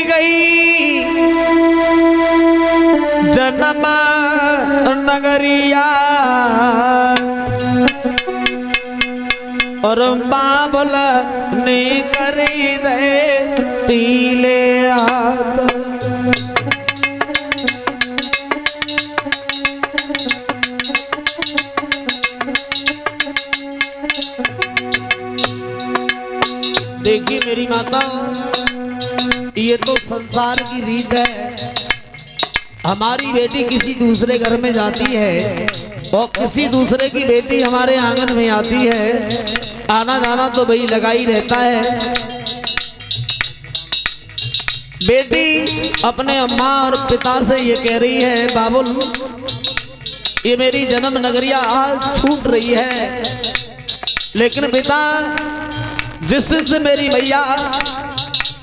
गई जन्म नगरिया और बाबुल ने करी दे पीले हाथ। देखिए मेरी माता, ये तो संसार की रीत है। हमारी बेटी किसी दूसरे घर में जाती है और किसी दूसरे की बेटी हमारे आंगन में आती है, आना जाना तो भाई लगा ही रहता है। बेटी अपने अम्मा और पिता से ये कह रही है, बाबुल ये मेरी जन्म नगरिया आज छूट रही है, लेकिन पिता जिस दिन से मेरी मैया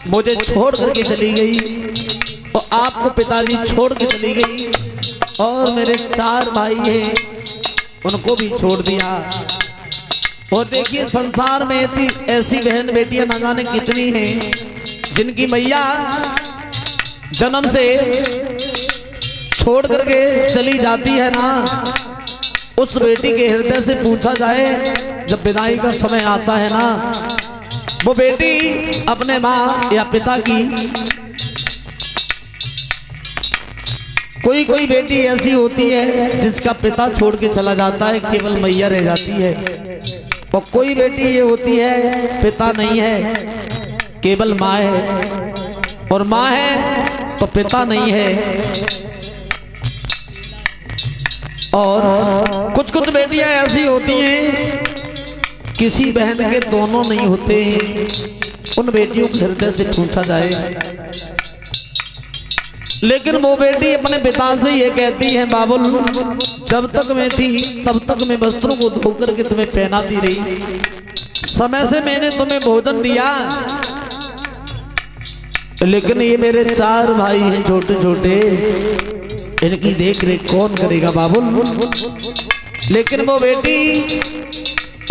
मुझे छोड़ करके चली गई और आपको पिताजी छोड़ के चली गई और मेरे 4 भाई हैं उनको भी छोड़ दिया। और देखिए संसार में ऐसी बहन बेटियां न जाने कितनी हैं जिनकी मैया जन्म से छोड़ करके चली जाती है ना, उस बेटी के हृदय से पूछा जाए जब विदाई का समय आता है ना, वो बेटी अपने माँ या पिता की, कोई बेटी ऐसी होती है जिसका पिता छोड़ के चला जाता है, केवल मैया रह जाती है। और कोई बेटी ये होती है पिता नहीं है, केवल माँ है, और माँ है तो पिता नहीं है। और कुछ बेटियां ऐसी होती हैं किसी बहन के दोनों नहीं होते, उन बेटियों के हृदय से पूछा जाए, लेकिन वो बेटी अपने पिता से ये कहती है, बाबुल जब तक मैं थी तब तक मैं वस्त्रों को धो करके तुम्हें पहनाती रही, समय से मैंने तुम्हें भोजन दिया, लेकिन ये मेरे 4 भाई हैं छोटे छोटे, इनकी देख रेख कौन करेगा बाबुल। लेकिन वो बेटी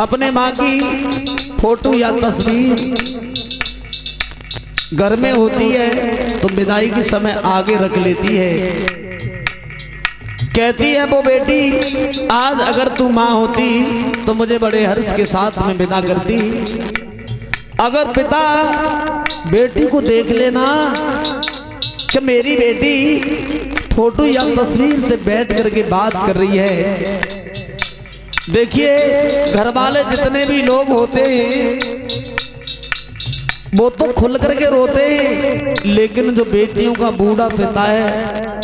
अपने माँ की फोटो या तस्वीर घर में होती है तो विदाई के समय आगे रख लेती है। कहती है वो बेटी, आज अगर तू माँ होती तो मुझे बड़े हर्ष के साथ में विदा करती। अगर पिता बेटी को देख लेना कि मेरी बेटी फोटो या तस्वीर से बैठ करके बात कर रही है। देखिए घर वाले जितने भी लोग होते हैं वो तो खुल करके रोते हैं, लेकिन जो बेटियों का बूढ़ा पिता है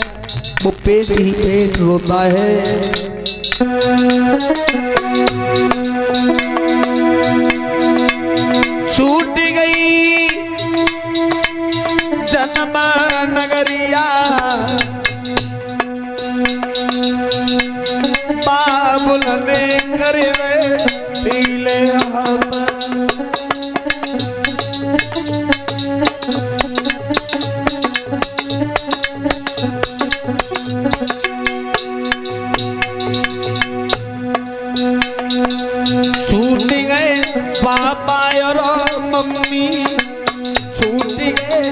वो पेट ही पेट रोता है। छूट गई जन्म नगरिया, बाबुल ने कर दे पीले हाथ। छूट गए पापा और मम्मी, छूट गए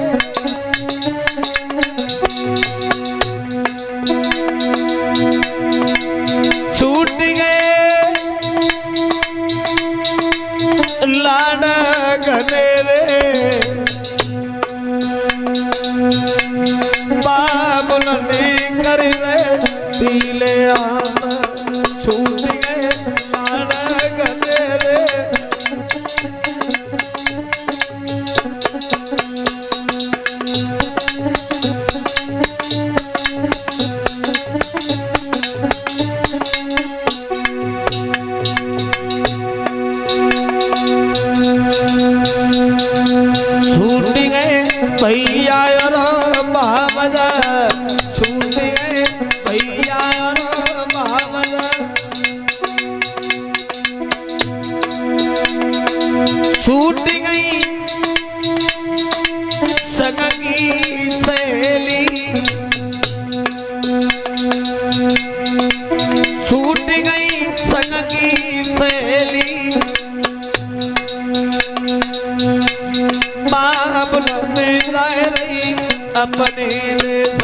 लाड घनेरे, बाबुल ने कर दे पीले हाथ। छूट गए लाड घनेरे, भैया और बाबा, छूट गए भैया और बाबा, छूट गई सगा की सहेली, छूट गई सगा की सहेली, बाबुल में जाए रही अपने देश।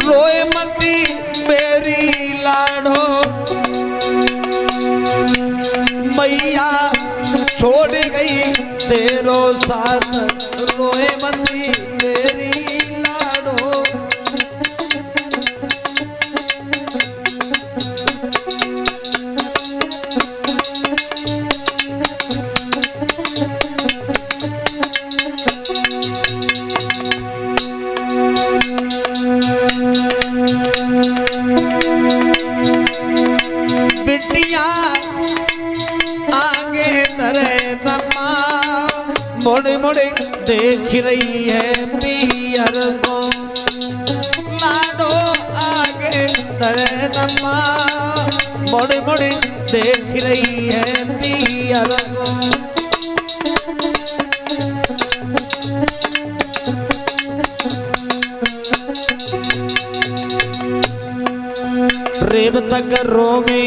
रोए मती मेरी लाडो मैया छोड़ गई तेरो साथ। रोए मती मेरी लाडो बिटिया आगे तरे नमा मुड़ मुड़ देख रही है पियर को। लाडो आगे तरे नमा मुड़ मुड़ देख रही है पियर को। रेब तक रोवे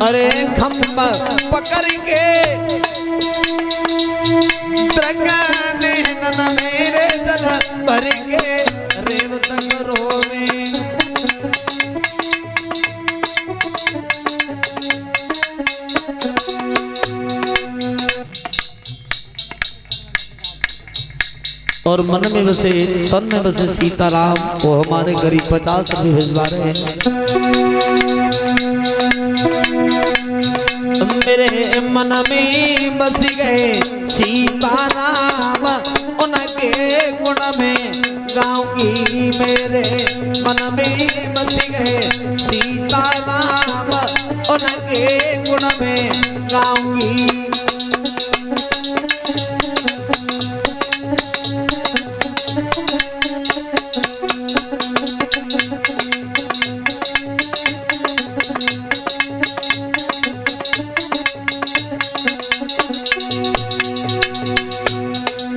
अरे खम्बा पकड़ के द्रगाने नन मेरे जल भर के। रेब तक रोवे और मन में बसे तन में बसे सीताराम वो हमारे गरीब 50 रुपये भिजवा रहे हैं। मेरे मन में बस गए सीताराम उनके गुण में गाऊंगी। मेरे मन में बस गए सीताराम उनके गुण में गाऊंगी।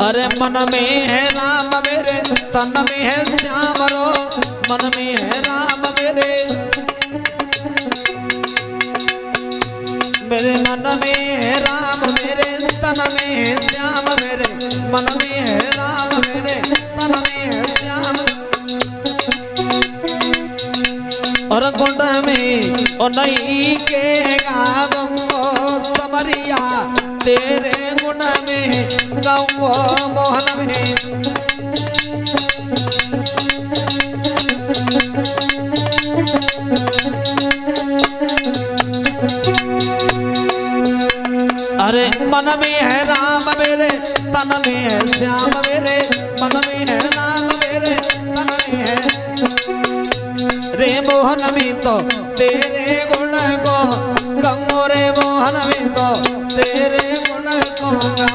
अरे मन में है राम मेरे तन में है श्याम रो। मन में है राम मेरे मन में है राम मेरे तन में है श्याम मेरे। मन में है राम मेरे तन में है श्याम। और कुंड में और नहीं के गावो समरिया तेरे गुण में गाऊंगो मोहन में। अरे मन में है राम मेरे तन में है श्याम मेरे। मन में है राम मेरे तन में है रे मोहन में तो तेरे गुण को गमो रे मोहन में तो तेरे गुण को गा।